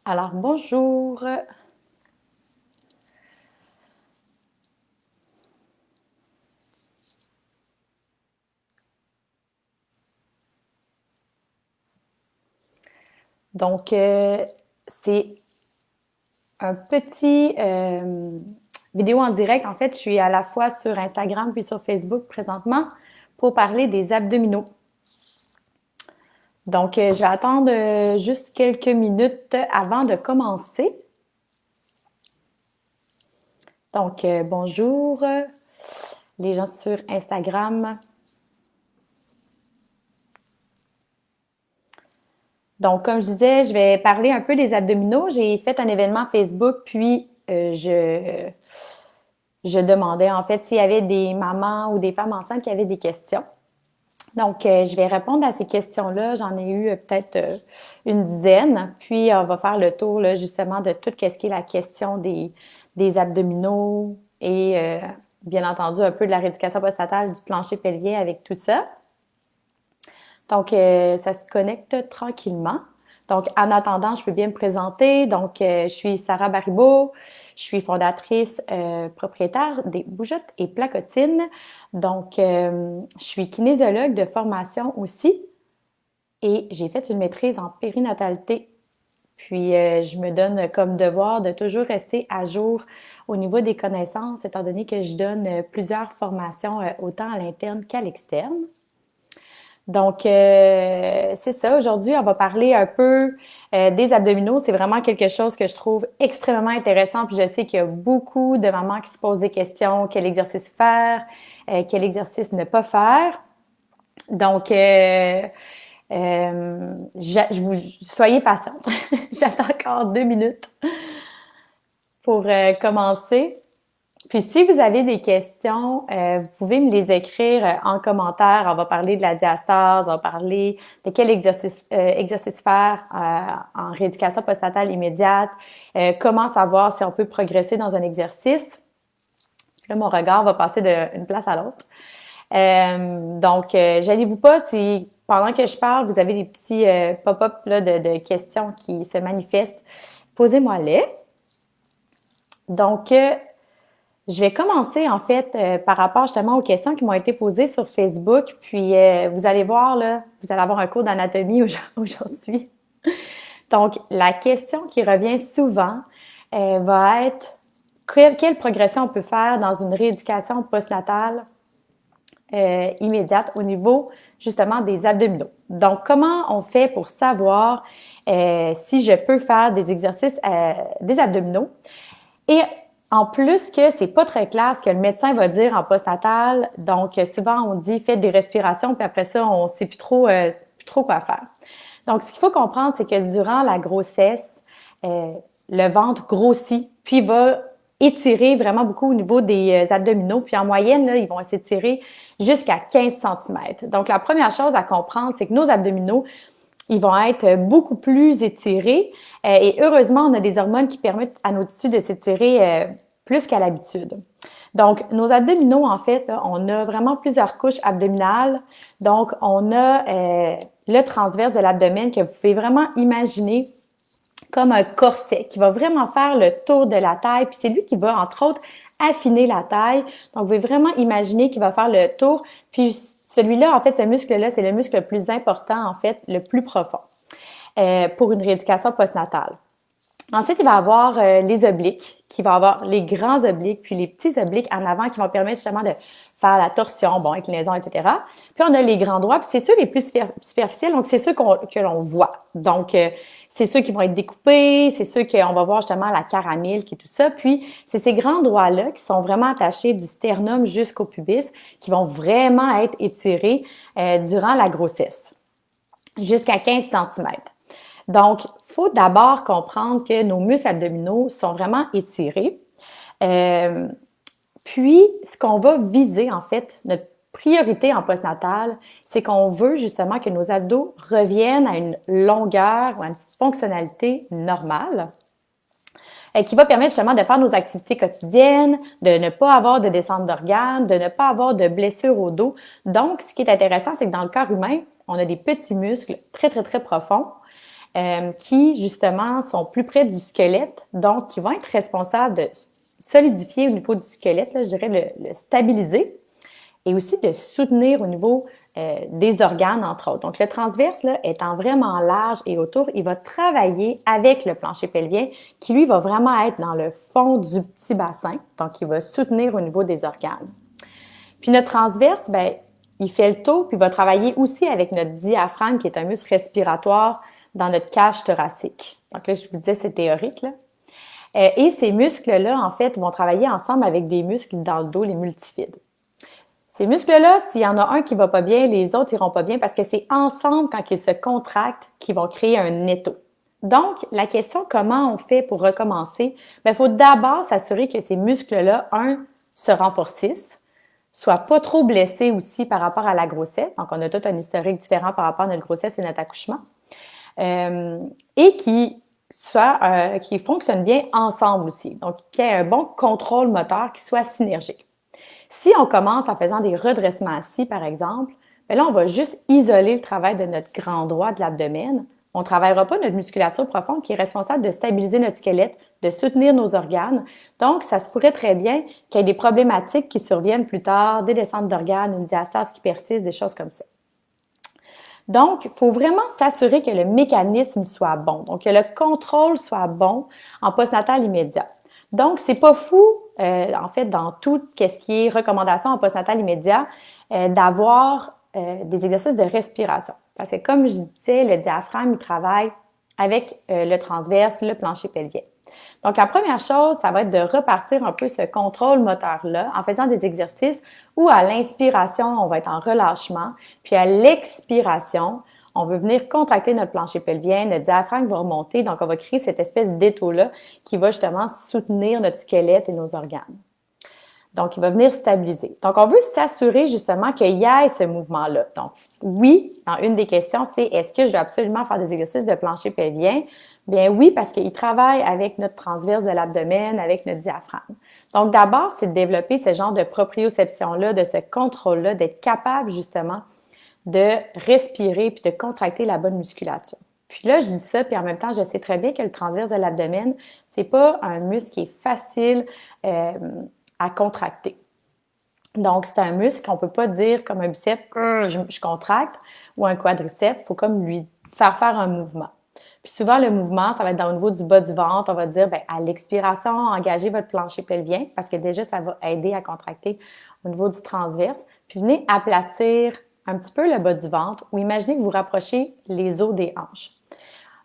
Alors, bonjour. Donc, c'est un petit vidéo en direct. En fait, je suis à la fois sur Instagram puis sur Facebook présentement pour parler des abdominaux. Donc, je vais attendre juste quelques minutes avant de commencer. Donc, bonjour les gens sur Instagram. Donc, comme je disais, je vais parler un peu des abdominaux. J'ai fait un événement Facebook, puis je demandais en fait s'il y avait des mamans ou des femmes enceintes qui avaient des questions. Donc, je vais répondre à ces questions-là. J'en ai eu peut-être une dizaine. Puis, on va faire le tour là, justement de tout ce qui est la question des abdominaux et bien entendu un peu de la rééducation postnatale du plancher pelvien avec tout ça. Donc, ça se connecte tranquillement. Donc, en attendant, je peux bien me présenter. Donc, je suis Sarah Baribeau. Je suis fondatrice, propriétaire des Bougeottes et Placotines. Donc, je suis kinésiologue de formation aussi et j'ai fait une maîtrise en périnatalité. Puis, je me donne comme devoir de toujours rester à jour au niveau des connaissances, étant donné que je donne plusieurs formations, autant à l'interne qu'à l'externe. Donc, c'est ça. Aujourd'hui, on va parler un peu des abdominaux. C'est vraiment quelque chose que je trouve extrêmement intéressant. Puis je sais qu'il y a beaucoup de mamans qui se posent des questions, quel exercice faire, quel exercice ne pas faire. Donc, soyez patiente. J'attends encore 2 minutes pour commencer. Puis si vous avez des questions, vous pouvez me les écrire en commentaire. On va parler de la diastase, on va parler de quel exercice faire en rééducation postnatale immédiate, comment savoir si on peut progresser dans un exercice. Puis là, mon regard va passer d'une place à l'autre. Donc, gênez-vous pas si pendant que je parle, vous avez des petits pop-up là, de questions qui se manifestent. Posez-moi-les. Donc, je vais commencer en fait par rapport justement aux questions qui m'ont été posées sur Facebook. Puis vous allez voir là, vous allez avoir un cours d'anatomie aujourd'hui. Donc la question qui revient souvent va être quelle progression on peut faire dans une rééducation postnatale immédiate au niveau justement des abdominaux. Donc comment on fait pour savoir si je peux faire des exercices des abdominaux? Et en plus que c'est pas très clair ce que le médecin va dire en postnatal, donc souvent on dit faites des respirations, puis après ça on sait plus trop quoi faire. Donc ce qu'il faut comprendre, c'est que durant la grossesse, le ventre grossit, puis va étirer vraiment beaucoup au niveau des abdominaux, puis en moyenne là, ils vont s'étirer jusqu'à 15 cm. Donc la première chose à comprendre, c'est que nos abdominaux ils vont être beaucoup plus étirés et heureusement, on a des hormones qui permettent à nos tissus de s'étirer plus qu'à l'habitude. Donc, nos abdominaux, en fait, là, on a vraiment plusieurs couches abdominales. Donc, on a le transverse de l'abdomen que vous pouvez vraiment imaginer comme un corset qui va vraiment faire le tour de la taille. Puis c'est lui qui va, entre autres, affiner la taille. Donc, vous pouvez vraiment imaginer qu'il va faire le tour. Puis celui-là, en fait, ce muscle-là, c'est le muscle le plus important, en fait, le plus profond pour une rééducation postnatale. Ensuite, il va avoir les obliques, qui va avoir les grands obliques, puis les petits obliques en avant qui vont permettre justement de faire la torsion, bon, inclinaison, etc. Puis on a les grands droits, puis c'est ceux les plus superficiels, donc c'est ceux que l'on voit. Donc, c'est ceux qui vont être découpés, c'est ceux qu'on va voir justement la caramel qui est tout ça. Puis, c'est ces grands droits-là qui sont vraiment attachés du sternum jusqu'au pubis, qui vont vraiment être étirés durant la grossesse, jusqu'à 15 cm. Donc, il faut d'abord comprendre que nos muscles abdominaux sont vraiment étirés. Puis, ce qu'on va viser, en fait, notre priorité en postnatal, c'est qu'on veut justement que nos abdos reviennent à une longueur ou à une fonctionnalité normale qui va permettre justement de faire nos activités quotidiennes, de ne pas avoir de descente d'organes, de ne pas avoir de blessures au dos. Donc, ce qui est intéressant, c'est que dans le corps humain, on a des petits muscles très, très, très profonds qui, justement, sont plus près du squelette, donc qui vont être responsables de solidifier au niveau du squelette, là, je dirais le stabiliser, et aussi de soutenir au niveau des organes, entre autres. Donc, le transverse, là, étant vraiment large et autour, il va travailler avec le plancher pelvien qui, lui, va vraiment être dans le fond du petit bassin. Donc, il va soutenir au niveau des organes. Puis, notre transverse, ben, il fait le tour, puis il va travailler aussi avec notre diaphragme, qui est un muscle respiratoire dans notre cage thoracique. Donc là, je vous disais, c'est théorique, là. Et ces muscles-là, en fait, vont travailler ensemble avec des muscles dans le dos, les multifides. Ces muscles-là, s'il y en a un qui va pas bien, les autres iront pas bien parce que c'est ensemble, quand ils se contractent, qu'ils vont créer un étau. Donc, la question, comment on fait pour recommencer? Il faut d'abord s'assurer que ces muscles-là, se renforcissent, soient pas trop blessés aussi par rapport à la grossesse. Donc, on a tout un historique différent par rapport à notre grossesse et notre accouchement. Et qui fonctionnent bien ensemble aussi. Donc, qu'il y ait un bon contrôle moteur qui soit synergique. Si on commence en faisant des redressements assis, par exemple, bien là, on va juste isoler le travail de notre grand droit de l'abdomen. On ne travaillera pas notre musculature profonde qui est responsable de stabiliser notre squelette, de soutenir nos organes. Donc, ça se pourrait très bien qu'il y ait des problématiques qui surviennent plus tard, des descentes d'organes, une diastase qui persiste, des choses comme ça. Donc, il faut vraiment s'assurer que le mécanisme soit bon, donc que le contrôle soit bon en postnatal immédiat. Donc, c'est pas fou, en fait, dans tout ce qui est recommandation en postnatal immédiat, d'avoir des exercices de respiration. Parce que, comme je disais, le diaphragme, il travaille avec le transverse, le plancher pelvien. Donc, la première chose, ça va être de repartir un peu ce contrôle moteur-là en faisant des exercices où, à l'inspiration, on va être en relâchement, puis à l'expiration, on veut venir contracter notre plancher pelvien, notre diaphragme va remonter, donc on va créer cette espèce d'étau-là qui va justement soutenir notre squelette et nos organes. Donc, il va venir stabiliser. Donc, on veut s'assurer justement qu'il y ait ce mouvement-là. Donc, oui, dans une des questions, c'est est-ce que je vais absolument faire des exercices de plancher pelvien? Bien oui, parce qu'il travaille avec notre transverse de l'abdomen, avec notre diaphragme. Donc, d'abord, c'est de développer ce genre de proprioception-là, de ce contrôle-là, d'être capable justement de respirer puis de contracter la bonne musculature. Puis là, je dis ça, puis en même temps, je sais très bien que le transverse de l'abdomen, c'est pas un muscle qui est facile à contracter. Donc, c'est un muscle qu'on peut pas dire comme un biceps, je contracte, ou un quadriceps, il faut comme lui faire un mouvement. Puis souvent, le mouvement, ça va être au niveau du bas du ventre. On va dire, bien, à l'expiration, engagez votre plancher pelvien parce que déjà, ça va aider à contracter au niveau du transverse. Puis venez aplatir un petit peu le bas du ventre ou imaginez que vous rapprochez les os des hanches.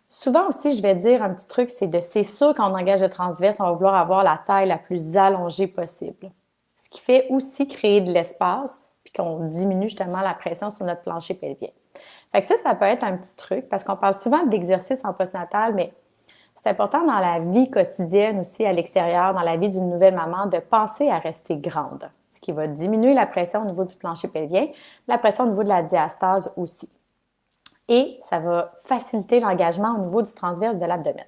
Souvent aussi, je vais dire un petit truc, c'est sûr quand on engage le transverse, on va vouloir avoir la taille la plus allongée possible. Ce qui fait aussi créer de l'espace puis qu'on diminue justement la pression sur notre plancher pelvien. Fait que ça peut être un petit truc parce qu'on parle souvent d'exercice en postnatal, mais c'est important dans la vie quotidienne aussi à l'extérieur, dans la vie d'une nouvelle maman, de penser à rester grande, ce qui va diminuer la pression au niveau du plancher pelvien, la pression au niveau de la diastase aussi. Et ça va faciliter l'engagement au niveau du transverse de l'abdomen.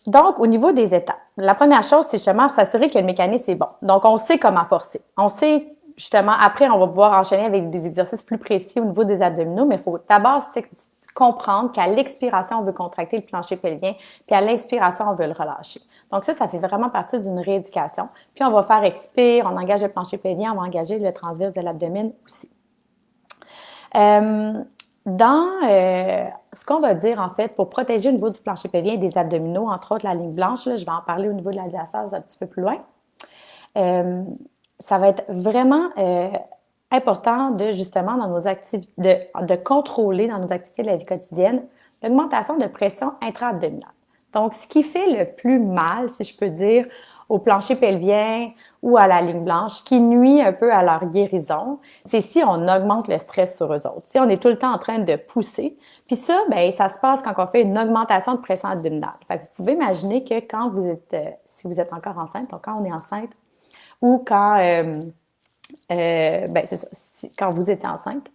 Donc, au niveau des étapes, la première chose, c'est justement s'assurer que le mécanisme est bon. Donc, on sait comment forcer. On sait justement, après, on va pouvoir enchaîner avec des exercices plus précis au niveau des abdominaux, mais il faut d'abord comprendre qu'à l'expiration, on veut contracter le plancher pelvien, puis à l'inspiration, on veut le relâcher. Donc ça fait vraiment partie d'une rééducation. Puis on va faire expire, on engage le plancher pelvien, on va engager le transverse de l'abdomen aussi. Ce qu'on va dire, en fait, pour protéger au niveau du plancher pelvien et des abdominaux, entre autres la ligne blanche, là, je vais en parler au niveau de la diastase un petit peu plus loin. Ça va être vraiment important de, justement, dans nos activités, de contrôler dans nos activités de la vie quotidienne l'augmentation de pression intra-abdominale. Donc, ce qui fait le plus mal, si je peux dire, au plancher pelvien ou à la ligne blanche, qui nuit un peu à leur guérison, c'est si on augmente le stress sur eux autres. Si on est tout le temps en train de pousser, puis ça, ben ça se passe quand on fait une augmentation de pression abdominale. Fait que vous pouvez imaginer que quand vous êtes, si vous êtes encore enceinte, donc quand on est enceinte, ou quand, c'est ça, quand vous étiez enceinte,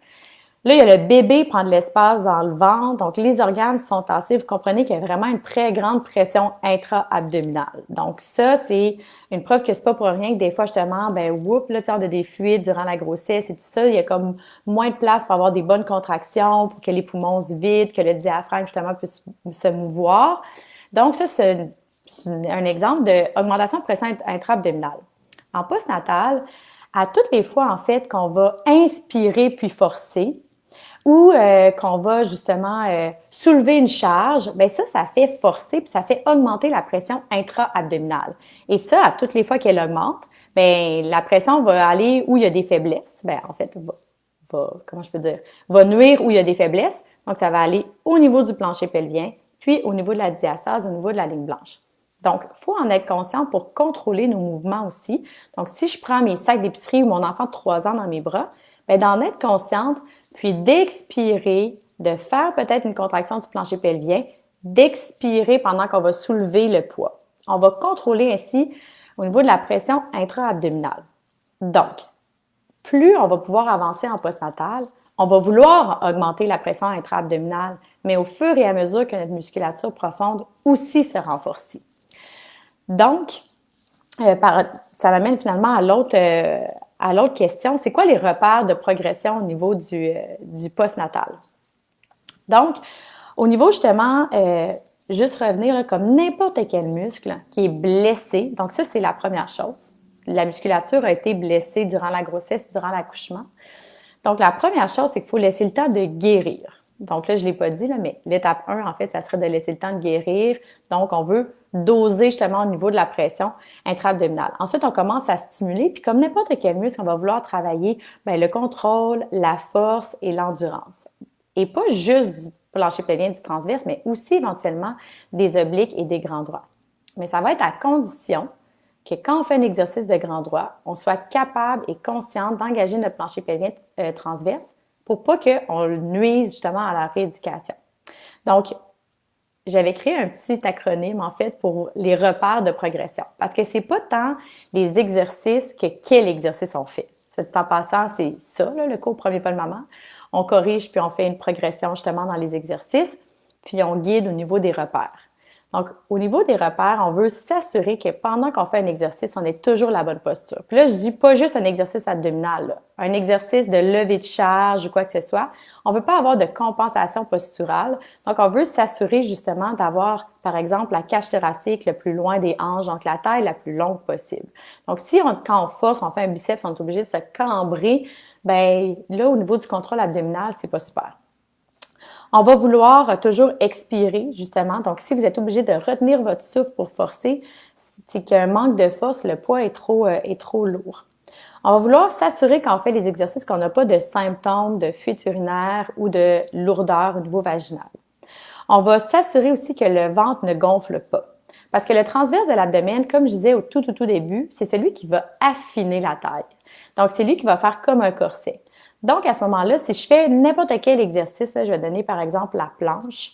Là, il y a le bébé prend de l'espace dans le ventre, donc les organes sont tassés. Vous comprenez qu'il y a vraiment une très grande pression intra-abdominale. Donc ça, c'est une preuve que c'est pas pour rien que des fois, justement, là, on a des fuites durant la grossesse et tout ça. Il y a comme moins de place pour avoir des bonnes contractions, pour que les poumons se vident, que le diaphragme, justement, puisse se mouvoir. Donc ça, c'est un exemple d'augmentation de pression intra-abdominale. En postnatal, à toutes les fois, en fait, qu'on va inspirer puis forcer, ou qu'on va justement soulever une charge, bien ça fait forcer puis ça fait augmenter la pression intra-abdominale. Et ça, à toutes les fois qu'elle augmente, bien la pression va aller où il y a des faiblesses. Bien, en fait, va nuire où il y a des faiblesses. Donc, ça va aller au niveau du plancher pelvien, puis au niveau de la diastase, au niveau de la ligne blanche. Donc, il faut en être conscient pour contrôler nos mouvements aussi. Donc, si je prends mes sacs d'épicerie ou mon enfant de 3 ans dans mes bras, bien, d'en être consciente, puis d'expirer, de faire peut-être une contraction du plancher pelvien, d'expirer pendant qu'on va soulever le poids. On va contrôler ainsi au niveau de la pression intra-abdominale. Donc, plus on va pouvoir avancer en postnatal, on va vouloir augmenter la pression intra-abdominale, mais au fur et à mesure que notre musculature profonde aussi se renforce. Donc, ça m'amène finalement à l'autre question, c'est quoi les repères de progression au niveau du postnatal? Donc, au niveau justement, juste revenir là, comme n'importe quel muscle qui est blessé, donc ça c'est la première chose. La musculature a été blessée durant la grossesse, durant l'accouchement. Donc, la première chose, c'est qu'il faut laisser le temps de guérir. Donc là, je ne l'ai pas dit, là, mais l'étape 1, en fait, ça serait de laisser le temps de guérir. Donc, on veut doser justement au niveau de la pression intra-abdominale. Ensuite, on commence à stimuler, puis comme n'importe quel muscle, on va vouloir travailler le contrôle, la force et l'endurance. Et pas juste du plancher pelvien, du transverse, mais aussi éventuellement des obliques et des grands droits. Mais ça va être à condition que quand on fait un exercice de grand droit, on soit capable et consciente d'engager notre plancher pelvien transverse pour pas qu'on nuise justement à la rééducation. Donc, j'avais créé un petit acronyme, en fait, pour les repères de progression. Parce que c'est pas tant les exercices que quel exercice on fait. Soit en passant, c'est ça, là, le cours Premier pas de maman. On corrige, puis on fait une progression justement dans les exercices, puis on guide au niveau des repères. Donc, au niveau des repères, on veut s'assurer que pendant qu'on fait un exercice, on ait toujours la bonne posture. Puis là, je dis pas juste un exercice abdominal, là. Un exercice de levée de charge ou quoi que ce soit. On veut pas avoir de compensation posturale. Donc, on veut s'assurer justement d'avoir, par exemple, la cage thoracique le plus loin des hanches, donc la taille la plus longue possible. Donc, quand on force, on fait un biceps, on est obligé de se cambrer, ben là, au niveau du contrôle abdominal, c'est pas super. On va vouloir toujours expirer, justement. Donc, si vous êtes obligé de retenir votre souffle pour forcer, c'est qu'il y a un manque de force, le poids est trop lourd. On va vouloir s'assurer quand on fait les exercices qu'on n'a pas de symptômes de fuite urinaire ou de lourdeur au niveau vaginal. On va s'assurer aussi que le ventre ne gonfle pas. Parce que le transverse de l'abdomen, comme je disais au tout début, c'est celui qui va affiner la taille. Donc, c'est lui qui va faire comme un corset. Donc, à ce moment-là, si je fais n'importe quel exercice, là, je vais donner par exemple la planche,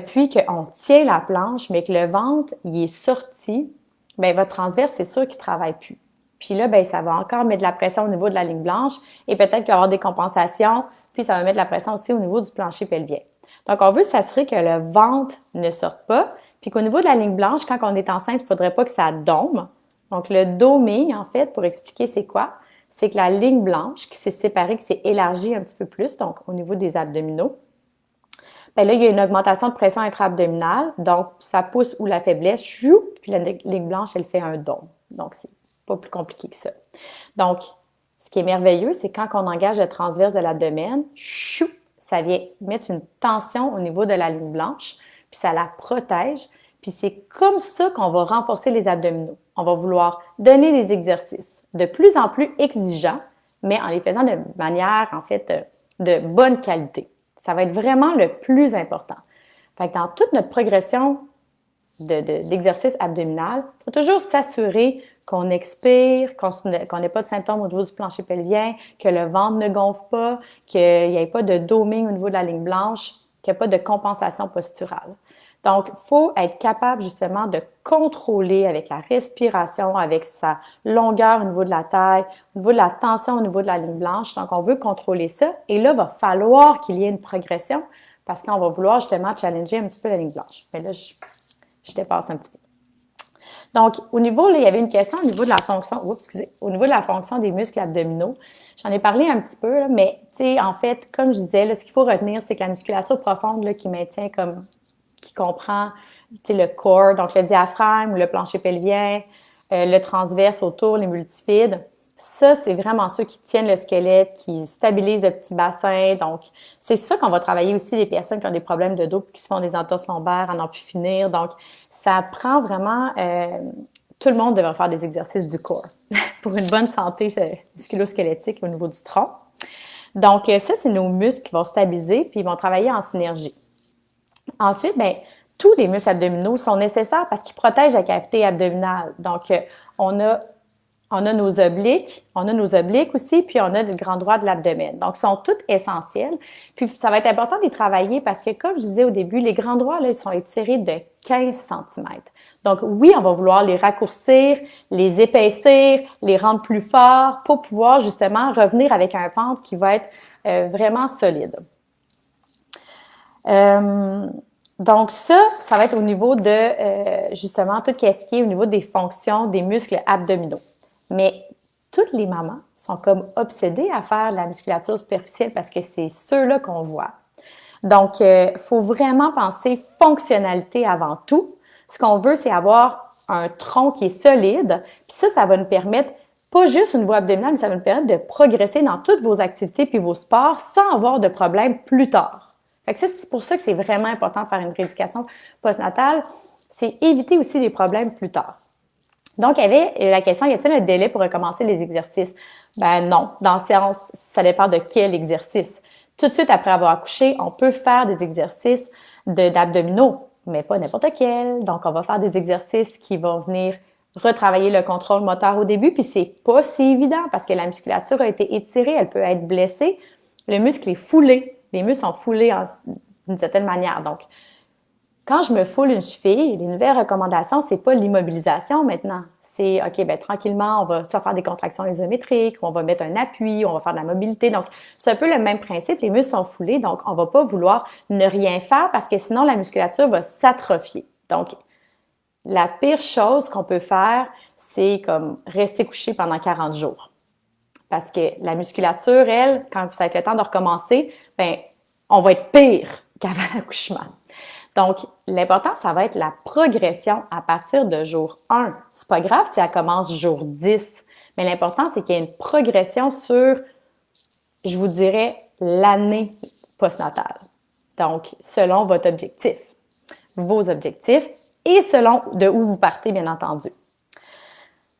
puis qu'on tient la planche, mais que le ventre, il est sorti, bien, votre transverse, c'est sûr qu'il ne travaille plus. Puis là, bien, ça va encore mettre de la pression au niveau de la ligne blanche et peut-être qu'il va y avoir des compensations, puis ça va mettre de la pression aussi au niveau du plancher pelvien. Donc, on veut s'assurer que le ventre ne sorte pas, puis qu'au niveau de la ligne blanche, quand on est enceinte, il ne faudrait pas que ça dôme. Donc, le domé, en fait, pour expliquer c'est quoi, c'est que la ligne blanche qui s'est séparée, qui s'est élargie un petit peu plus, donc au niveau des abdominaux, bien là, il y a une augmentation de pression intra-abdominale, donc ça pousse où la faiblesse, chou, puis la ligne blanche, elle fait un dôme. Donc, c'est pas plus compliqué que ça. Donc, ce qui est merveilleux, c'est quand on engage le transverse de l'abdomen, chou, ça vient mettre une tension au niveau de la ligne blanche, puis ça la protège. Puis c'est comme ça qu'on va renforcer les abdominaux. On va vouloir donner des exercices de plus en plus exigeants, mais en les faisant de manière, en fait, de bonne qualité. Ça va être vraiment le plus important. Fait que dans toute notre progression d'exercice abdominal, il faut toujours s'assurer qu'on expire, qu'on n'ait pas de symptômes au niveau du plancher pelvien, que le ventre ne gonfle pas, qu'il n'y ait pas de doming au niveau de la ligne blanche, qu'il n'y ait pas de compensation posturale. Donc, il faut être capable justement de contrôler avec la respiration, avec sa longueur au niveau de la taille, au niveau de la tension au niveau de la ligne blanche. Donc, on veut contrôler ça. Et là, il va falloir qu'il y ait une progression parce qu'on va vouloir justement challenger un petit peu la ligne blanche. Mais là, je dépasse un petit peu. Donc, au niveau, là, il y avait une question au niveau de la fonction, au niveau de la fonction des muscles abdominaux. J'en ai parlé un petit peu, là, mais tu sais, en fait, comme je disais, là, ce qu'il faut retenir, c'est que la musculature profonde là, qui maintient comme, qui comprend, tu sais, le core, donc le diaphragme, le plancher pelvien, le transverse autour, les multifides. Ça, c'est vraiment ceux qui tiennent le squelette, qui stabilisent le petit bassin. Donc, c'est ça qu'on va travailler aussi les personnes qui ont des problèmes de dos, qui se font des entorses lombaires à n'en plus finir. Donc, ça prend vraiment... tout le monde devrait faire des exercices du corps pour une bonne santé musculo-squelettique au niveau du tronc. Donc, ça, c'est nos muscles qui vont stabiliser puis ils vont travailler en synergie. Ensuite, bien, tous les muscles abdominaux sont nécessaires parce qu'ils protègent la cavité abdominale. Donc, on a nos obliques aussi, puis on a le grand droit de l'abdomen. Donc, ils sont tous essentiels. Puis, ça va être important de les travailler parce que, comme je disais au début, les grands droits, là, ils sont étirés de 15 cm. Donc, oui, on va vouloir les raccourcir, les épaissir, les rendre plus forts pour pouvoir, justement, revenir avec un ventre qui va être vraiment solide. Donc ça va être au niveau de, justement, tout ce qui est au niveau des fonctions des muscles abdominaux. Mais toutes les mamans sont comme obsédées à faire de la musculature superficielle parce que c'est ceux-là qu'on voit. Donc, faut vraiment penser fonctionnalité avant tout. Ce qu'on veut, c'est avoir un tronc qui est solide. Puis ça va nous permettre, pas juste au niveau abdominal, mais ça va nous permettre de progresser dans toutes vos activités puis vos sports sans avoir de problème plus tard. Fait que ça, c'est pour ça que c'est vraiment important de faire une rééducation postnatale. C'est éviter aussi les problèmes plus tard. Donc, il y avait la question, y a-t-il un délai pour recommencer les exercices? Ben non. Dans le sens, ça dépend de quel exercice. Tout de suite après avoir accouché, on peut faire des exercices d'abdominaux, mais pas n'importe quel. Donc, on va faire des exercices qui vont venir retravailler le contrôle moteur au début, puis c'est pas si évident parce que la musculature a été étirée, elle peut être blessée. Le muscle est foulé. Les muscles sont foulés d'une certaine manière. Donc, quand je me foule une cheville, les nouvelles recommandations, c'est pas l'immobilisation maintenant. C'est, OK, ben tranquillement, on va soit faire des contractions isométriques, on va mettre un appui, on va faire de la mobilité. Donc, c'est un peu le même principe. Les muscles sont foulés, donc on va pas vouloir ne rien faire parce que sinon, la musculature va s'atrophier. Donc, la pire chose qu'on peut faire, c'est comme rester couché pendant 40 jours. Parce que la musculature, elle, quand ça va être le temps de recommencer, ben, on va être pire qu'avant l'accouchement. Donc, l'important, ça va être la progression à partir de jour 1. C'est pas grave si elle commence jour 10, mais l'important, c'est qu'il y ait une progression sur, je vous dirais, l'année postnatale. Donc, selon votre objectif, vos objectifs et selon de où vous partez, bien entendu.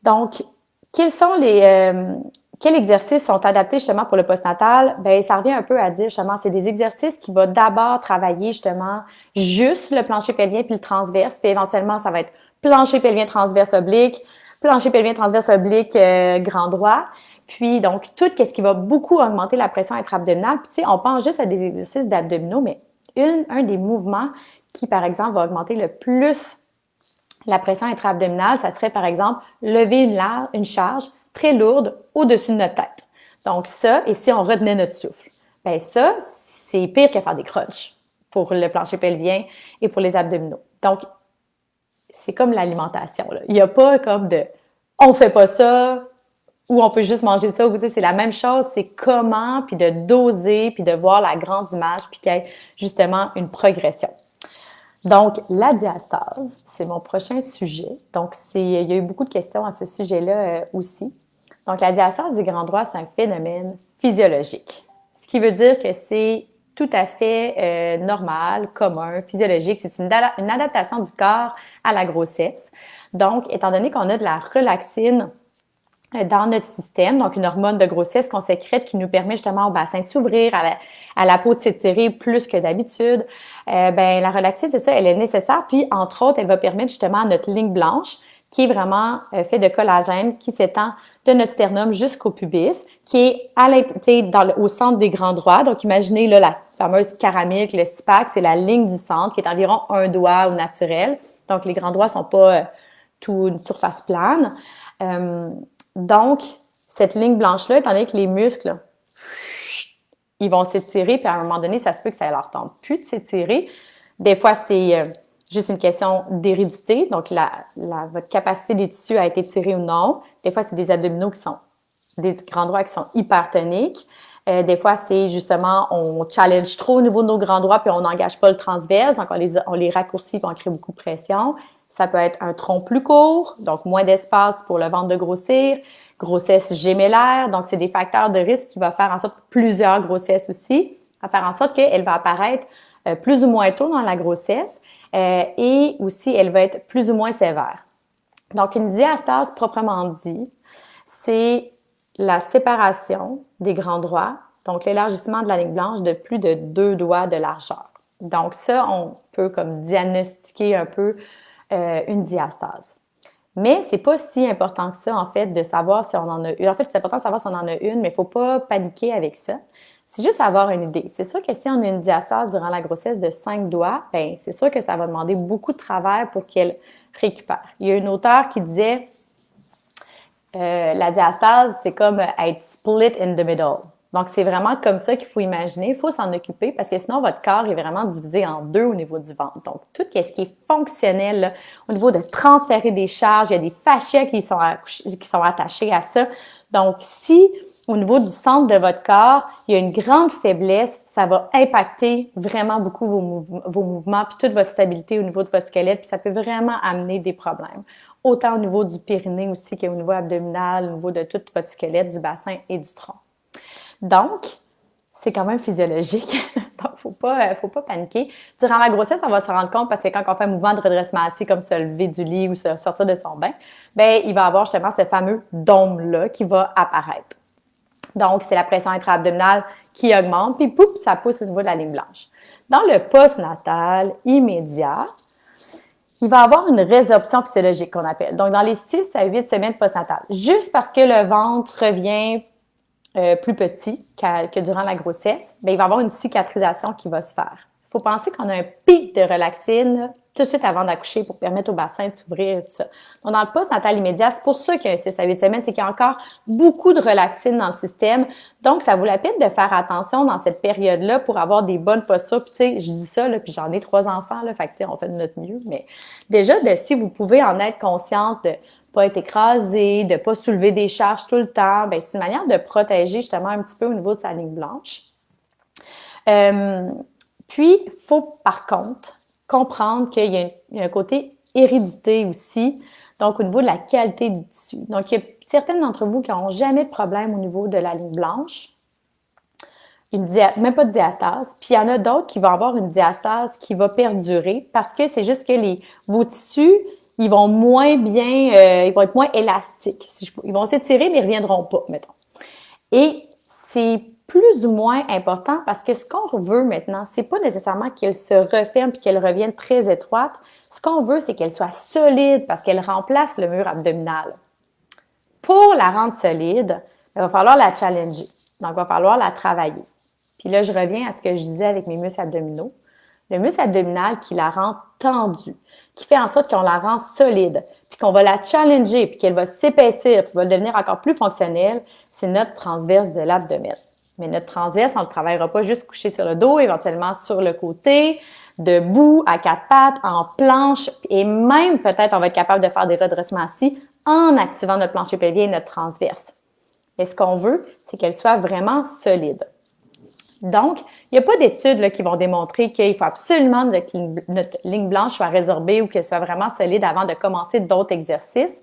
Donc, quels exercices sont adaptés justement pour le postnatal? Ben, ça revient un peu à dire justement, c'est des exercices qui vont d'abord travailler justement juste le plancher pelvien puis le transverse, puis éventuellement ça va être plancher pelvien transverse oblique, grand droit. Puis donc tout ce qui va beaucoup augmenter la pression intra-abdominale. Puis tu sais, on pense juste à des exercices d'abdominaux, mais un des mouvements qui par exemple va augmenter le plus la pression intra-abdominale, ça serait par exemple lever une charge très lourde au-dessus de notre tête. Donc ça, et si on retenait notre souffle, ben ça, c'est pire que faire des crunchs pour le plancher pelvien et pour les abdominaux. Donc, c'est comme l'alimentation, là. Il n'y a pas comme de « on fait pas ça » ou « on peut juste manger ça » ou goûter. C'est la même chose, c'est comment, puis de doser, puis de voir la grande image, puis qu'il y ait justement une progression. Donc, la diastase, c'est mon prochain sujet. Donc, il y a eu beaucoup de questions à ce sujet-là aussi. Donc, la diastase du grand droit, c'est un phénomène physiologique. Ce qui veut dire que c'est tout à fait normal, commun, physiologique. C'est une adaptation du corps à la grossesse. Donc, étant donné qu'on a de la relaxine dans notre système, donc une hormone de grossesse qu'on sécrète qui nous permet justement au bassin de s'ouvrir, à la peau de s'étirer plus que d'habitude, ben la relaxine, c'est ça, elle est nécessaire. Puis, entre autres, elle va permettre justement à notre ligne blanche qui est vraiment fait de collagène, qui s'étend de notre sternum jusqu'au pubis, qui est au centre des grands droits. Donc, imaginez là, la fameuse caramide, le six-pack, c'est la ligne du centre qui est environ un doigt au naturel. Donc, les grands droits sont pas tout une surface plane. Donc, cette ligne blanche-là, étant donné que les muscles, ils vont s'étirer, puis à un moment donné, ça se peut que ça leur tente plus de s'étirer. Des fois, c'est juste une question d'hérédité, donc votre capacité des tissus à être étirée ou non. Des fois, c'est des abdominaux qui sont des grands droits qui sont hypertoniques. Des fois, c'est justement, on challenge trop au niveau de nos grands droits puis on n'engage pas le transverse, donc on les raccourcit puis on crée beaucoup de pression. Ça peut être un tronc plus court, donc moins d'espace pour le ventre de grossir, grossesse gémellaire, donc c'est des facteurs de risque qui vont faire en sorte que plusieurs grossesses aussi, va faire en sorte qu'elle va apparaître plus ou moins tôt dans la grossesse et aussi elle va être plus ou moins sévère. Donc une diastase proprement dit, c'est la séparation des grands droits, donc l'élargissement de la ligne blanche de plus de 2 doigts de largeur. Donc ça, on peut comme diagnostiquer un peu une diastase. Mais c'est pas si important que ça, en fait, de savoir si on en a une. En fait, c'est important de savoir si on en a une, mais il faut pas paniquer avec ça. C'est juste avoir une idée. C'est sûr que si on a une diastase durant la grossesse de 5 doigts, ben c'est sûr que ça va demander beaucoup de travail pour qu'elle récupère. Il y a une auteure qui disait la diastase, c'est comme être split in the middle. Donc, c'est vraiment comme ça qu'il faut imaginer. Il faut s'en occuper parce que sinon, votre corps est vraiment divisé en deux au niveau du ventre. Donc, tout ce qui est fonctionnel, là, au niveau de transférer des charges, il y a des fascias qui sont attachés à ça. Donc, si au niveau du centre de votre corps, il y a une grande faiblesse, ça va impacter vraiment beaucoup vos mouvements puis toute votre stabilité au niveau de votre squelette, puis ça peut vraiment amener des problèmes. Autant au niveau du périnée aussi qu'au niveau abdominal, au niveau de tout votre squelette, du bassin et du tronc. Donc, c'est quand même physiologique. Donc, faut pas paniquer. Durant la grossesse, on va se rendre compte parce que quand on fait un mouvement de redressement assis, comme se lever du lit ou se sortir de son bain, ben, il va avoir justement ce fameux dôme-là qui va apparaître. Donc, c'est la pression intra-abdominale qui augmente, puis pouf, ça pousse au niveau de la ligne blanche. Dans le postnatal immédiat, il va y avoir une résorption physiologique qu'on appelle. Donc, dans les 6 à 8 semaines postnatales, juste parce que le ventre revient plus petit que durant la grossesse, bien, il va y avoir une cicatrisation qui va se faire. Il faut penser qu'on a un pic de relaxine tout de suite avant d'accoucher pour permettre au bassin de s'ouvrir et tout ça. Donc, dans le postnatal immédiat, c'est pour ça qu'il y a un 6 à 8 semaines, c'est qu'il y a encore beaucoup de relaxine dans le système. Donc, ça vaut la peine de faire attention dans cette période-là pour avoir des bonnes postures. Puis, tu sais, je dis ça, là, puis j'en ai 3 enfants, là, fait que, tu sais, on fait de notre mieux. Mais déjà, si vous pouvez en être consciente de pas être écrasé, de pas soulever des charges tout le temps, ben c'est une manière de protéger justement un petit peu au niveau de sa ligne blanche. Puis, il faut par contre comprendre qu'il y a un côté hérédité aussi, donc au niveau de la qualité du tissu. Donc, il y a certaines d'entre vous qui n'auront jamais de problème au niveau de la ligne blanche, même pas de diastase, puis il y en a d'autres qui vont avoir une diastase qui va perdurer parce que c'est juste que vos tissus, ils vont moins bien, ils vont être moins élastiques. Ils vont s'étirer, mais ils reviendront pas, mettons. Et c'est plus ou moins important parce que ce qu'on veut maintenant, c'est pas nécessairement qu'elle se referme puis qu'elle revienne très étroite. Ce qu'on veut, c'est qu'elle soit solide parce qu'elle remplace le mur abdominal. Pour la rendre solide, il va falloir la challenger. Donc, il va falloir la travailler. Puis là, je reviens à ce que je disais avec mes muscles abdominaux. Le muscle abdominal qui la rend tendue, qui fait en sorte qu'on la rend solide, puis qu'on va la challenger, puis qu'elle va s'épaissir, puis va devenir encore plus fonctionnelle, c'est notre transverse de l'abdomen. Mais notre transverse, on ne le travaillera pas juste couché sur le dos, éventuellement sur le côté, debout, à 4 pattes, en planche, et même peut-être on va être capable de faire des redressements assis en activant notre plancher pelvien et notre transverse. Mais ce qu'on veut, c'est qu'elle soit vraiment solide. Donc, il n'y a pas d'études là, qui vont démontrer qu'il faut absolument que notre ligne blanche soit résorbée ou qu'elle soit vraiment solide avant de commencer d'autres exercices.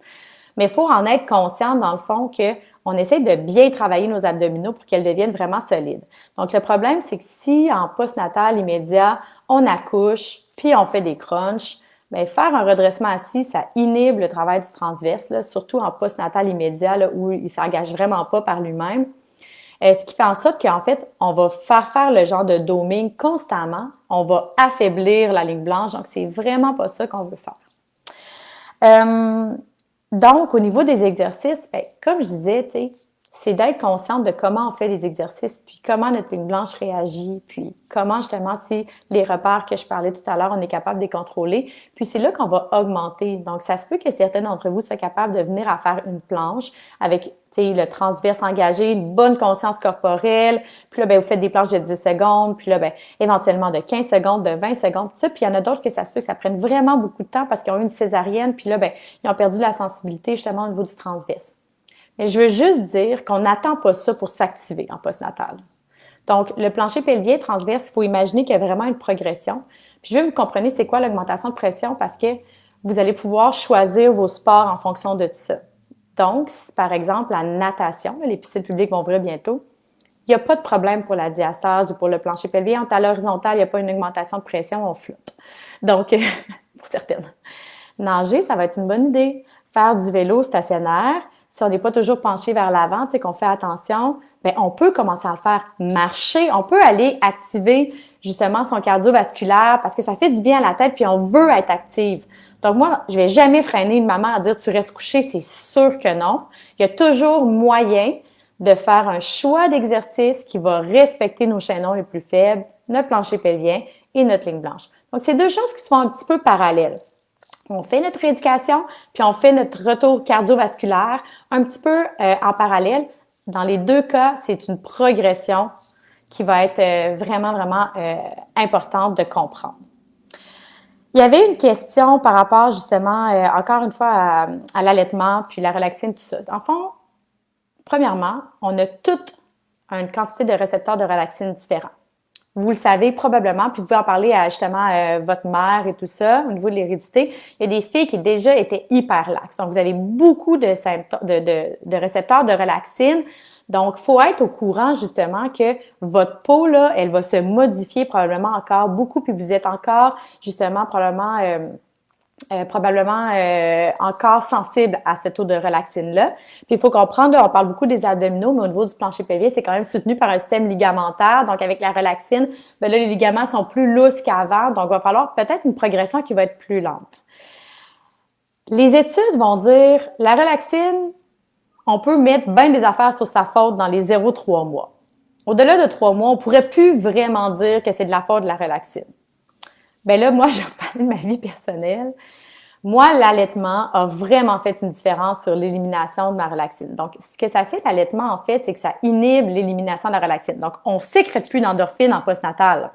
Mais il faut en être conscient, dans le fond, qu'on essaie de bien travailler nos abdominaux pour qu'elles deviennent vraiment solides. Donc, le problème, c'est que si en postnatal immédiat, on accouche, puis on fait des crunchs, bien, faire un redressement assis, ça inhibe le travail du transverse, là, surtout en postnatal immédiat, là, où il ne s'engage vraiment pas par lui-même. Ce qui fait en sorte qu'en fait, on va faire le genre de doming constamment. On va affaiblir la ligne blanche. Donc, c'est vraiment pas ça qu'on veut faire. Donc, au niveau des exercices, ben, comme je disais, tu sais, c'est d'être consciente de comment on fait les exercices, puis comment notre ligne blanche réagit, puis comment justement, si les repères que je parlais tout à l'heure, on est capable de les contrôler. Puis c'est là qu'on va augmenter. Donc, ça se peut que certains d'entre vous soient capables de venir à faire une planche avec, tu sais, le transverse engagé, une bonne conscience corporelle. Puis là, ben, vous faites des planches de 10 secondes, puis là, ben, éventuellement de 15 secondes, de 20 secondes, tout ça. Puis il y en a d'autres que ça se peut que ça prenne vraiment beaucoup de temps parce qu'ils ont eu une césarienne, puis là, ben, ils ont perdu la sensibilité justement au niveau du transverse. Mais je veux juste dire qu'on n'attend pas ça pour s'activer en postnatal. Donc, le plancher pelvien transverse, il faut imaginer qu'il y a vraiment une progression. Puis je veux que vous compreniez c'est quoi l'augmentation de pression parce que vous allez pouvoir choisir vos sports en fonction de ça. Donc, si par exemple la natation, les piscines publiques vont ouvrir bientôt, il n'y a pas de problème pour la diastase ou pour le plancher pelvien. En à l'horizontale, il n'y a pas une augmentation de pression, on flotte. Donc, pour certaines. Nager, ça va être une bonne idée. Faire du vélo stationnaire, si on n'est pas toujours penché vers l'avant, tu sais, qu'on fait attention, ben on peut commencer à le faire. Marcher, on peut aller activer justement son cardiovasculaire parce que ça fait du bien à la tête puis on veut être active. Donc moi, je vais jamais freiner une maman à dire tu restes couché, c'est sûr que non. Il y a toujours moyen de faire un choix d'exercice qui va respecter nos chaînons les plus faibles, notre plancher pelvien et notre ligne blanche. Donc c'est deux choses qui se font un petit peu parallèles. On fait notre rééducation, puis on fait notre retour cardiovasculaire un petit peu en parallèle. Dans les deux cas, c'est une progression qui va être vraiment, vraiment importante de comprendre. Il y avait une question par rapport justement, encore une fois, à l'allaitement, puis la relaxine, tout ça. En fond, premièrement, on a toute une quantité de récepteurs de relaxine différents. Vous le savez probablement, puis vous pouvez en parler à justement votre mère et tout ça, au niveau de l'hérédité. Il y a des filles qui déjà étaient hyper laxes. Donc, vous avez beaucoup de récepteurs de relaxine. Donc, faut être au courant justement que votre peau, là, elle va se modifier probablement encore beaucoup, puis vous êtes encore justement probablement encore sensible à ce taux de relaxine-là. Puis il faut comprendre, là, on parle beaucoup des abdominaux, mais au niveau du plancher pelvien, c'est quand même soutenu par un système ligamentaire. Donc avec la relaxine, ben là, les ligaments sont plus lousses qu'avant, donc il va falloir peut-être une progression qui va être plus lente. Les études vont dire, la relaxine, on peut mettre bien des affaires sur sa faute dans les 0-3 mois. Au-delà de 3 mois, on pourrait plus vraiment dire que c'est de la faute de la relaxine. Ben là, moi, je vais parler de ma vie personnelle. Moi, l'allaitement a vraiment fait une différence sur l'élimination de ma relaxine. Donc, ce que ça fait, l'allaitement, en fait, c'est que ça inhibe l'élimination de la relaxine. Donc, on sécrète plus d'endorphine en postnatal.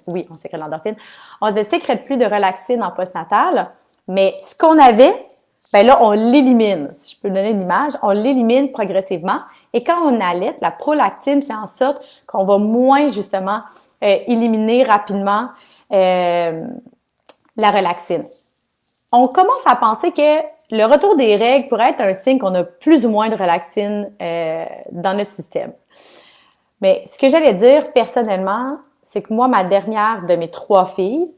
Oui, on sécrète l'endorphine. On ne sécrète plus de relaxine en postnatal, mais ce qu'on avait, ben là, on l'élimine. Si je peux donner une image, on l'élimine progressivement. Et quand on allaite, la prolactine fait en sorte qu'on va moins, justement, éliminer rapidement la relaxine. On commence à penser que le retour des règles pourrait être un signe qu'on a plus ou moins de relaxine dans notre système. Mais ce que j'allais dire personnellement, c'est que moi, ma dernière de mes 3 filles,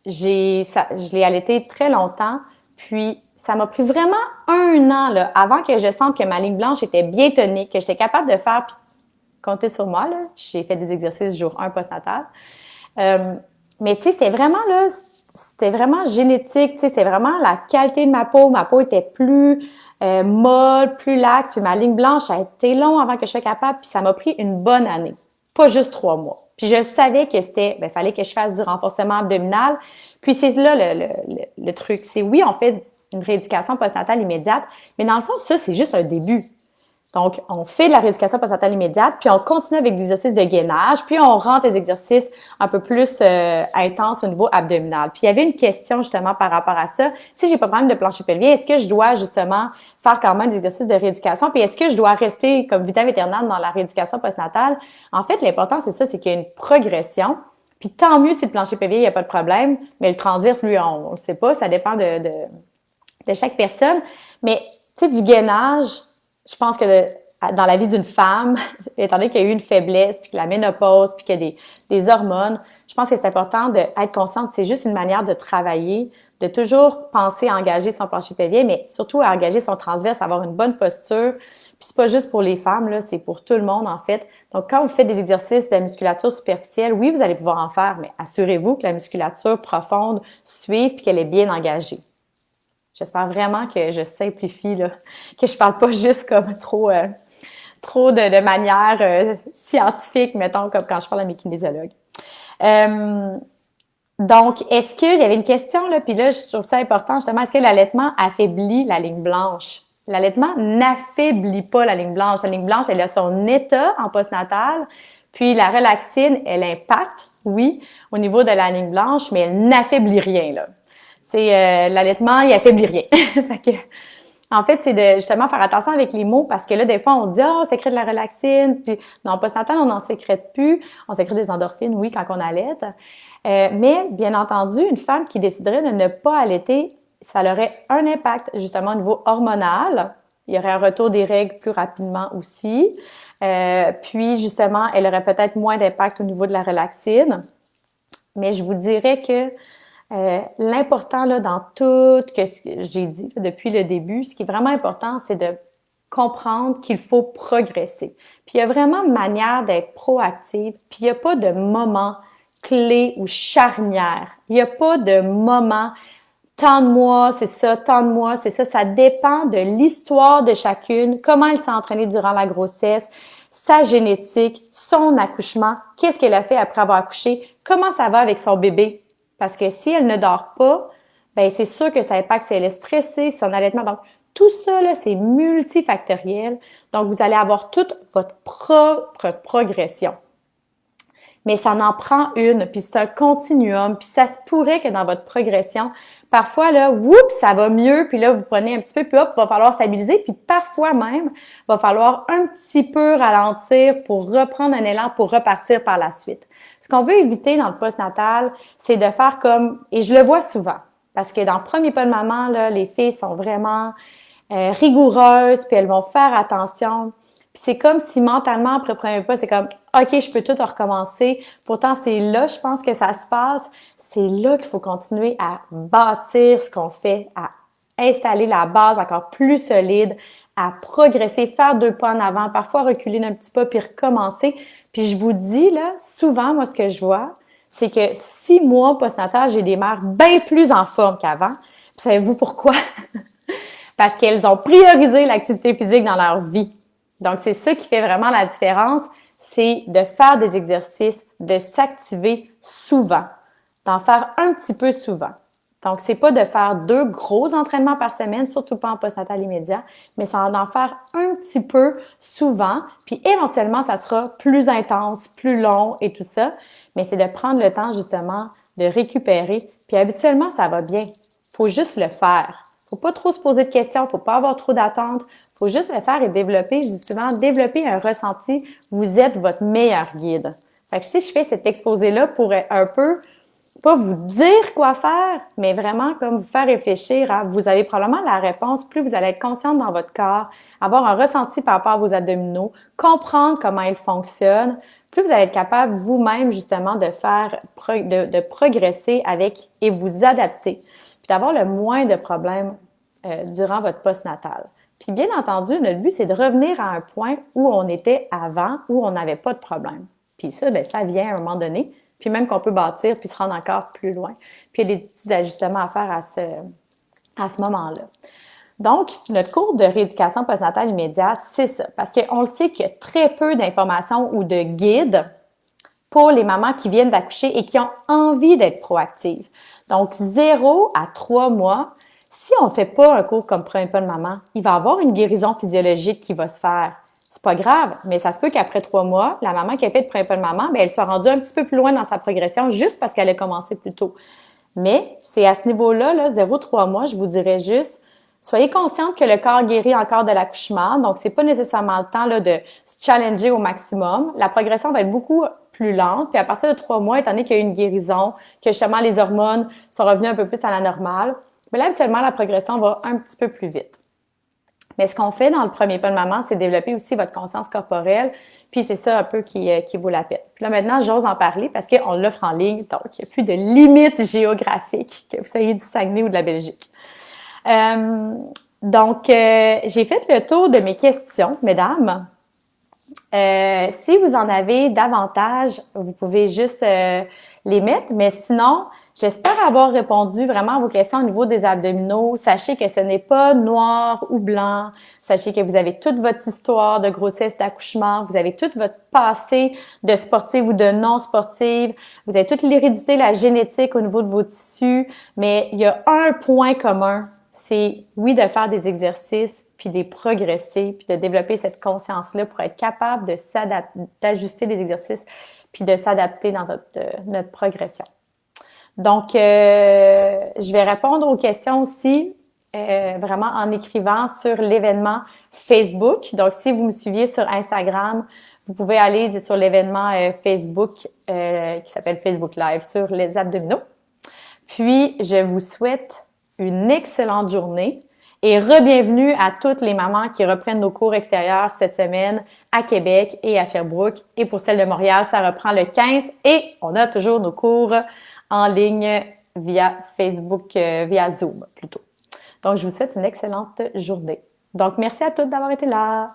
je l'ai allaitée très longtemps, puis ça m'a pris vraiment 1 an là, avant que je sente que ma ligne blanche était bien tonique, que j'étais capable de faire, puis comptez sur moi, là, j'ai fait des exercices jour 1 postnatal. Mais tu sais, c'était vraiment génétique, tu sais, c'était vraiment la qualité de ma peau. Ma peau était plus molle, plus laxe, puis ma ligne blanche a été long avant que je sois capable, puis ça m'a pris une bonne année, pas juste 3 mois. Puis je savais que fallait que je fasse du renforcement abdominal. Puis c'est là le truc, c'est oui, on fait une rééducation postnatale immédiate, mais dans le fond, ça, c'est juste un début. Donc, on fait de la rééducation postnatale immédiate, puis on continue avec des exercices de gainage, puis on rentre les exercices un peu plus intenses au niveau abdominal. Puis, il y avait une question justement par rapport à ça. Si j'ai pas de problème de plancher pelvien, est-ce que je dois justement faire quand même des exercices de rééducation? Puis, est-ce que je dois rester comme vitam aeternam dans la rééducation postnatale? En fait, l'important, c'est ça, c'est qu'il y a une progression. Puis, tant mieux si le plancher pelvien, il n'y a pas de problème. Mais le transverse, lui, on le sait pas. Ça dépend de chaque personne. Mais, tu sais, du gainage, je pense que dans la vie d'une femme, étant donné qu'il y a eu une faiblesse, puis que la ménopause, puis qu'il y a des hormones, je pense que c'est important d'être consciente. C'est juste une manière de travailler, de toujours penser à engager son plancher pelvien, mais surtout à engager son transverse, avoir une bonne posture. Puis c'est pas juste pour les femmes, là, c'est pour tout le monde, en fait. Donc, quand vous faites des exercices de la musculature superficielle, oui, vous allez pouvoir en faire, mais assurez-vous que la musculature profonde suive puis qu'elle est bien engagée. J'espère vraiment que je simplifie, là, que je parle pas juste comme trop de manière scientifique, mettons, comme quand je parle à mes kinésiologues. Donc, est-ce que, j'avais une question, là, puis là, je trouve ça important, justement, est-ce que l'allaitement affaiblit la ligne blanche? L'allaitement n'affaiblit pas la ligne blanche. La ligne blanche, elle a son état en postnatal, puis la relaxine, elle impacte, oui, au niveau de la ligne blanche, mais elle n'affaiblit rien, là. C'est l'allaitement, il affaiblit rien. Fait que, en fait, c'est de justement faire attention avec les mots parce que là, des fois, on dit « Ah, on sécrète de la relaxine », puis non, postnatal, on n'en sécrète plus. On sécrète des endorphines, oui, quand on allaite. Mais, bien entendu, une femme qui déciderait de ne pas allaiter, ça aurait un impact justement au niveau hormonal. Il y aurait un retour des règles plus rapidement aussi. Puis, justement, elle aurait peut-être moins d'impact au niveau de la relaxine. Mais je vous dirais que l'important là dans tout ce que j'ai dit là, depuis le début, ce qui est vraiment important, c'est de comprendre qu'il faut progresser. Puis il y a vraiment une manière d'être proactive, puis il n'y a pas de moment clé ou charnière. Il n'y a pas de moment tant de mois, c'est ça, tant de mois, c'est ça. Ça dépend de l'histoire de chacune, comment elle s'est entraînée durant la grossesse, sa génétique, son accouchement, qu'est-ce qu'elle a fait après avoir accouché, comment ça va avec son bébé. Parce que si elle ne dort pas, ben c'est sûr que ça impacte si elle est stressée, son allaitement. Donc, tout ça, là, c'est multifactoriel. Donc, vous allez avoir toute votre propre progression. Mais ça en prend une, puis c'est un continuum, puis ça se pourrait que dans votre progression, parfois, là, oups, ça va mieux, puis là, vous prenez un petit peu, puis hop, il va falloir stabiliser, puis parfois même, il va falloir un petit peu ralentir pour reprendre un élan, pour repartir par la suite. Ce qu'on veut éviter dans le postnatal, c'est de faire comme, et je le vois souvent, parce que dans le premier pas de maman, là, les filles sont vraiment rigoureuses, puis elles vont faire attention. Puis c'est comme si mentalement, après le premier pas, c'est comme « OK, je peux tout recommencer ». Pourtant, c'est là, je pense que ça se passe. C'est là qu'il faut continuer à bâtir ce qu'on fait, à installer la base encore plus solide, à progresser, faire 2 pas en avant, parfois reculer d'un petit pas, puis recommencer. Puis je vous dis, là, souvent, moi, ce que je vois, c'est que 6 mois postnatal, j'ai des mères bien plus en forme qu'avant. Puis savez-vous pourquoi? Parce qu'elles ont priorisé l'activité physique dans leur vie. Donc, c'est ça qui fait vraiment la différence, c'est de faire des exercices, de s'activer souvent, d'en faire un petit peu souvent. Donc, c'est pas de faire 2 gros entraînements par semaine, surtout pas en postnatal immédiat, mais c'est d'en faire un petit peu souvent, puis éventuellement, ça sera plus intense, plus long et tout ça, mais c'est de prendre le temps justement de récupérer, puis habituellement, ça va bien. Faut juste le faire. Faut pas trop se poser de questions, faut pas avoir trop d'attentes, faut juste le faire et développer, je dis souvent, développer un ressenti, vous êtes votre meilleur guide. Fait que si je fais cet exposé-là pour un peu, pas vous dire quoi faire, mais vraiment comme vous faire réfléchir à, vous avez probablement la réponse, plus vous allez être consciente dans votre corps, avoir un ressenti par rapport à vos abdominaux, comprendre comment ils fonctionnent, plus vous allez être capable vous-même justement de faire, de progresser avec et vous adapter, puis d'avoir le moins de problèmes durant votre postnatal. Puis bien entendu, notre but, c'est de revenir à un point où on était avant, où on n'avait pas de problème. Puis ça, bien, ça vient à un moment donné, puis même qu'on peut bâtir puis se rendre encore plus loin. Puis il y a des petits ajustements à faire à ce moment-là. Donc, notre cours de rééducation postnatale immédiate, c'est ça. Parce qu'on le sait qu'il y a très peu d'informations ou de guides pour les mamans qui viennent d'accoucher et qui ont envie d'être proactives. Donc, 0 à 3 mois, si on ne fait pas un cours comme Premier pas de maman, il va y avoir une guérison physiologique qui va se faire. C'est pas grave, mais ça se peut qu'après 3 mois, la maman qui a fait le Premier pas de maman, bien, elle soit rendue un petit peu plus loin dans sa progression juste parce qu'elle a commencé plus tôt. Mais c'est à ce niveau-là, là, 0-3 mois, je vous dirais juste, soyez consciente que le corps guérit encore de l'accouchement, donc c'est pas nécessairement le temps là, de se challenger au maximum. La progression va être beaucoup plus lente, puis à partir de 3 mois, étant donné qu'il y a eu une guérison, que justement les hormones sont revenues un peu plus à la normale, mais là, habituellement, la progression va un petit peu plus vite. Mais ce qu'on fait dans le premier pas de maman, c'est développer aussi votre conscience corporelle, puis c'est ça un peu qui vaut la peine. Puis là, maintenant, j'ose en parler parce qu'on l'offre en ligne, donc il n'y a plus de limite géographique, que vous soyez du Saguenay ou de la Belgique. Donc, j'ai fait le tour de mes questions, mesdames. Si vous en avez davantage, vous pouvez juste les mettre, mais sinon, J'espère avoir répondu vraiment à vos questions au niveau des abdominaux. Sachez que ce n'est pas noir ou blanc. Sachez que vous avez toute votre histoire de grossesse, d'accouchement. Vous avez tout votre passé de sportive ou de non sportive. Vous avez toute l'hérédité, la génétique au niveau de vos tissus. Mais il y a un point commun. C'est, oui, de faire des exercices, puis de progresser, puis de développer cette conscience-là pour être capable de s'adapter, d'ajuster les exercices, puis de s'adapter dans notre progression. Donc, je vais répondre aux questions aussi vraiment en écrivant sur l'événement Facebook. Donc, si vous me suiviez sur Instagram, vous pouvez aller sur l'événement Facebook qui s'appelle Facebook Live sur les abdominaux. Puis, je vous souhaite une excellente journée et re-bienvenue à toutes les mamans qui reprennent nos cours extérieurs cette semaine à Québec et à Sherbrooke. Et pour celle de Montréal, ça reprend le 15 et on a toujours nos cours en ligne via Facebook, via Zoom plutôt. Donc, je vous souhaite une excellente journée. Donc, merci à toutes d'avoir été là.